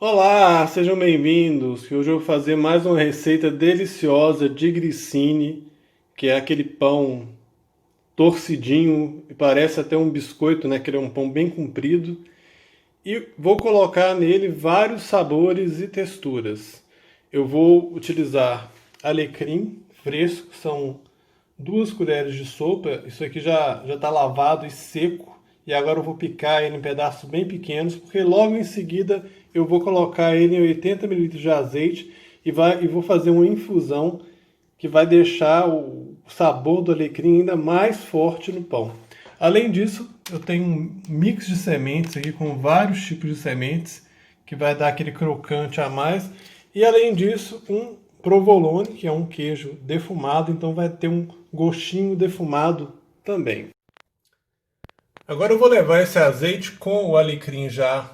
Olá, sejam bem-vindos. Que hoje eu vou fazer mais uma receita deliciosa de grissini, que é aquele pão torcidinho e parece até um biscoito, né? Que ele é um pão bem comprido. E vou colocar nele vários sabores e texturas. Eu vou utilizar alecrim fresco, são 2 colheres de sopa. Isso aqui já está lavado e seco. E agora eu vou picar ele em pedaços bem pequenos, porque logo em seguida eu vou colocar ele em 80 mililitros de azeite e vou fazer uma infusão que vai deixar o sabor do alecrim ainda mais forte no pão. Além disso, eu tenho um mix de sementes aqui com vários tipos de sementes que vai dar aquele crocante a mais. E além disso, um provolone, que é um queijo defumado, então vai ter um gostinho defumado também. Agora eu vou levar esse azeite com o alecrim já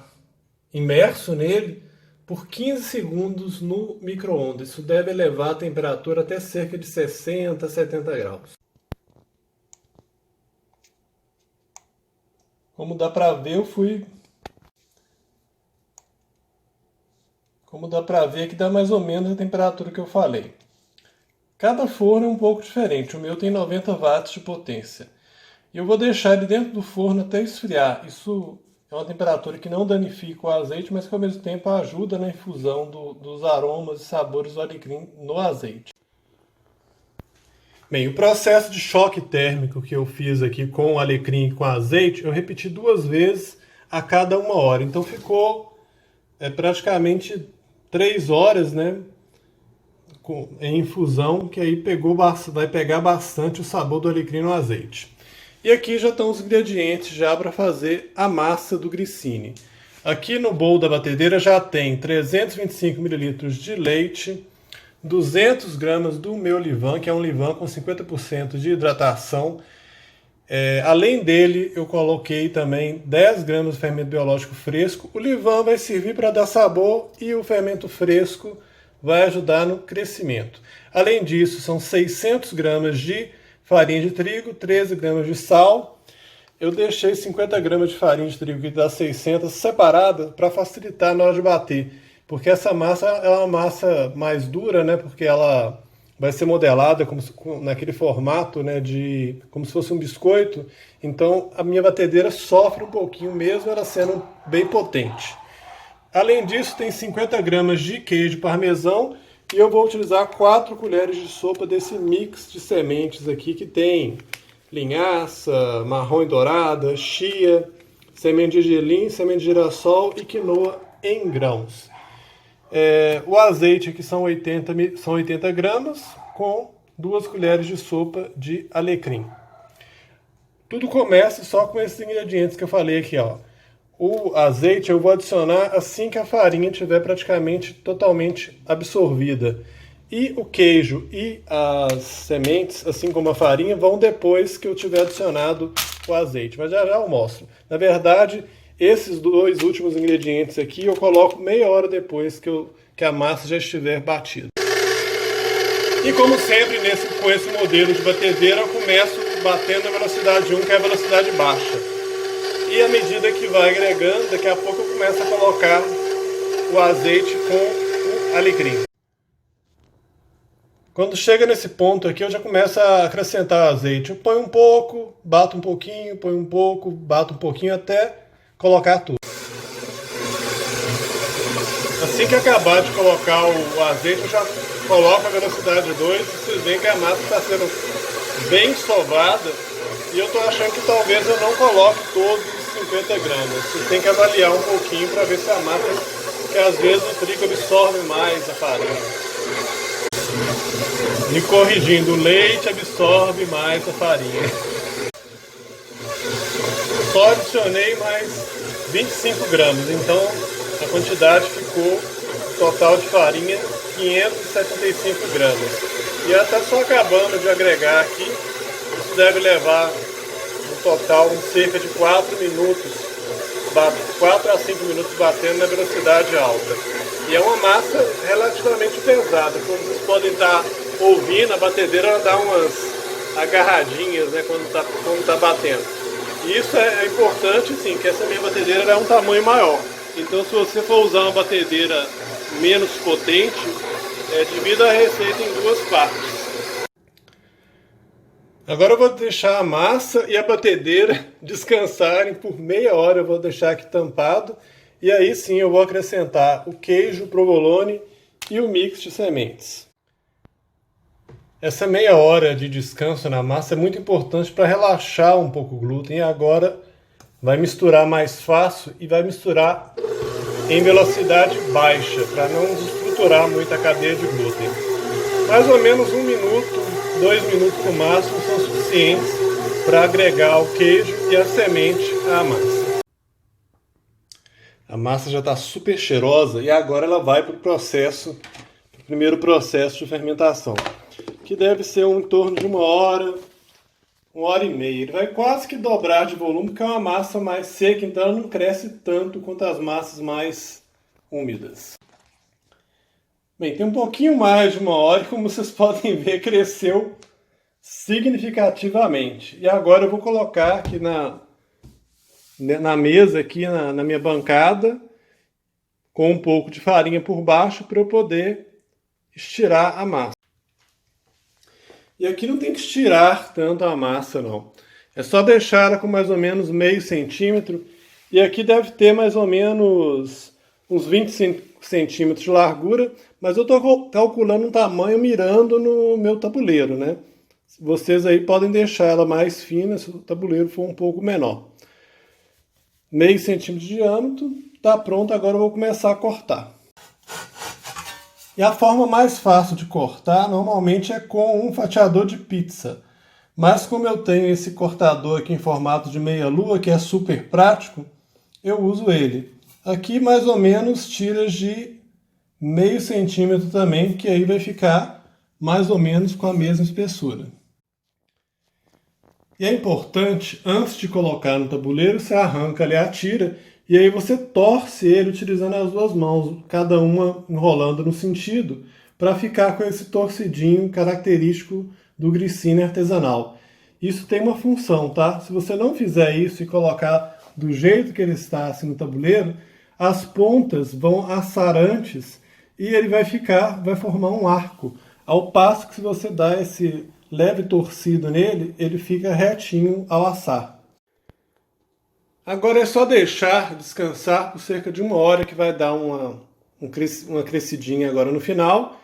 imerso nele por 15 segundos no micro-ondas. Isso deve elevar a temperatura até cerca de 60, 70 graus. Como dá para ver, Como dá para ver, aqui dá mais ou menos a temperatura que eu falei. Cada forno é um pouco diferente. O meu tem 90 watts de potência. E eu vou deixar ele dentro do forno até esfriar. Isso é uma temperatura que não danifica o azeite, mas que ao mesmo tempo ajuda na infusão dos aromas e sabores do alecrim no azeite. Bem, o processo de choque térmico que eu fiz aqui com o alecrim e com azeite, eu repeti 2 vezes a cada 1 hora. Então ficou praticamente 3 horas, né, em infusão, que aí vai pegar bastante o sabor do alecrim no azeite. E aqui já estão os ingredientes já para fazer a massa do grissini. Aqui no bowl da batedeira já tem 325 ml de leite, 200 gramas do meu levain, que é um levain com 50% de hidratação. Além dele, eu coloquei também 10 gramas de fermento biológico fresco. O levain vai servir para dar sabor e o fermento fresco vai ajudar no crescimento. Além disso, são 600 gramas de farinha de trigo, 13 gramas de sal. Eu deixei 50 gramas de farinha de trigo, que dá 600, separada para facilitar na hora de bater. Porque essa massa é uma massa mais dura, né? Porque ela vai ser modelada naquele formato, né, como se fosse um biscoito. Então a minha batedeira sofre um pouquinho mesmo ela sendo bem potente. Além disso, tem 50 gramas de queijo parmesão e eu vou utilizar 4 colheres de sopa desse mix de sementes aqui que tem linhaça, marrom e dourada, chia, semente de gergelim, semente de girassol e quinoa em grãos. O azeite aqui são 80 gramas com 2 colheres de sopa de alecrim. Tudo começa só com esses ingredientes que eu falei aqui, ó. O azeite eu vou adicionar assim que a farinha estiver praticamente totalmente absorvida. E o queijo e as sementes, assim como a farinha, vão depois que eu tiver adicionado o azeite. Mas já eu mostro. Na verdade, esses 2 últimos ingredientes aqui eu coloco meia hora depois que a massa já estiver batida. E como sempre, com esse modelo de batedeira, eu começo batendo na velocidade 1, que é a velocidade baixa. E à medida que vai agregando, daqui a pouco eu começo a colocar o azeite com o alecrim. Quando chega nesse ponto aqui, eu já começo a acrescentar azeite. Eu ponho um pouco, bato um pouquinho, ponho um pouco, bato um pouquinho até colocar tudo. Assim que acabar de colocar o azeite, eu já coloco a velocidade 2 e vocês veem que a massa está sendo bem sovada. E eu estou achando que talvez eu não coloque todos os 50 gramas. Você tem que avaliar um pouquinho para ver se a massa, que às vezes o trigo absorve mais a farinha. E corrigindo, o leite absorve mais a farinha. Só adicionei mais 25 gramas, então a quantidade ficou total de farinha 575 gramas. E ela está só acabando de agregar aqui. Isso deve levar no total cerca de 4 minutos, 4 a 5 minutos batendo na velocidade alta. E é uma massa relativamente pesada, como vocês podem estar ouvindo, a batedeira ela dá umas agarradinhas, né, quando tá batendo. E isso é importante, sim, que essa minha batedeira é um tamanho maior. Então, se você for usar uma batedeira menos potente, divida a receita em duas partes. Agora eu vou deixar a massa e a batedeira descansarem por meia hora. Eu vou deixar aqui tampado. E aí sim eu vou acrescentar o queijo provolone e o mix de sementes. Essa meia hora de descanso na massa é muito importante para relaxar um pouco o glúten. E agora vai misturar mais fácil e vai misturar em velocidade baixa, para não desestruturar muito a cadeia de glúten. Mais ou menos 1 minuto, 2 minutos no máximo são suficientes para agregar o queijo e a semente à massa. A massa já está super cheirosa e agora ela vai para o primeiro processo de fermentação, que deve ser em torno de 1 hora e meia. Ele vai quase que dobrar de volume, porque é uma massa mais seca, então ela não cresce tanto quanto as massas mais úmidas. Bem, tem um pouquinho mais de 1 hora e, como vocês podem ver, cresceu significativamente. E agora eu vou colocar aqui na mesa, aqui na minha bancada, com um pouco de farinha por baixo, para eu poder estirar a massa. E aqui não tem que estirar tanto a massa, não. É só deixar ela com mais ou menos meio centímetro. E aqui deve ter mais ou menos uns 20 centímetros de largura. Mas eu estou calculando um tamanho mirando no meu tabuleiro, né? Vocês aí podem deixar ela mais fina se o tabuleiro for um pouco menor. Meio centímetro de diâmetro. Está pronto, agora eu vou começar a cortar. E a forma mais fácil de cortar normalmente é com um fatiador de pizza. Mas como eu tenho esse cortador aqui em formato de meia-lua, que é super prático, eu uso ele. Aqui mais ou menos tiras de meio centímetro também, que aí vai ficar mais ou menos com a mesma espessura. E é importante, antes de colocar no tabuleiro, você arranca ali a tira e aí você torce ele utilizando as duas mãos, cada uma enrolando no sentido, para ficar com esse torcidinho característico do grissini artesanal. Isso tem uma função, tá? Se você não fizer isso e colocar do jeito que ele está assim no tabuleiro, as pontas vão assar antes e ele vai formar um arco. Ao passo que se você dá esse leve torcido nele, ele fica retinho ao assar. Agora é só deixar descansar por cerca de 1 hora, que vai dar uma crescidinha agora no final.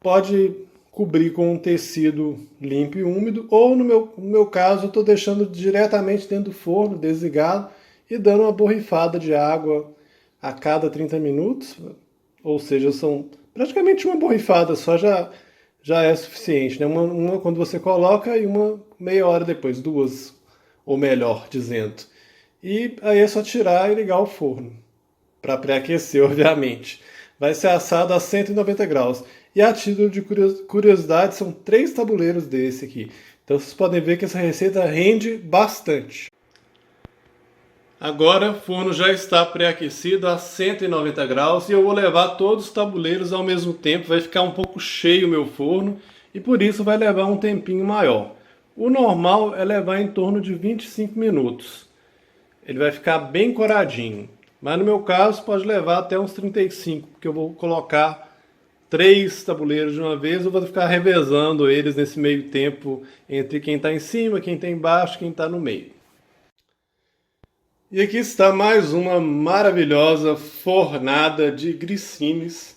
Pode cobrir com um tecido limpo e úmido, ou no meu caso eu estou deixando diretamente dentro do forno, desligado, e dando uma borrifada de água a cada 30 minutos. Ou seja, são praticamente uma borrifada só, já é suficiente, né? Uma quando você coloca e uma meia hora depois, 2, ou melhor dizendo. E aí é só tirar e ligar o forno, para pré-aquecer, obviamente. Vai ser assado a 190 graus. E a título de curiosidade, são 3 tabuleiros desse aqui. Então vocês podem ver que essa receita rende bastante. Agora o forno já está pré-aquecido a 190 graus e eu vou levar todos os tabuleiros ao mesmo tempo. Vai ficar um pouco cheio o meu forno e por isso vai levar um tempinho maior. O normal é levar em torno de 25 minutos. Ele vai ficar bem coradinho. Mas no meu caso pode levar até uns 35, porque eu vou colocar 3 tabuleiros de uma vez. Eu vou ficar revezando eles nesse meio tempo entre quem está em cima, quem está embaixo, quem está no meio. E aqui está mais uma maravilhosa fornada de grissines.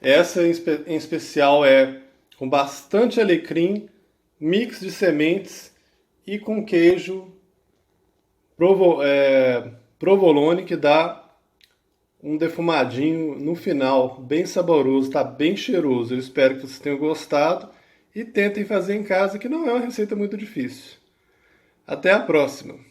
Essa em especial é com bastante alecrim, mix de sementes e com queijo provolone, que dá um defumadinho no final, bem saboroso, está bem cheiroso. Eu espero que vocês tenham gostado e tentem fazer em casa, que não é uma receita muito difícil. Até a próxima!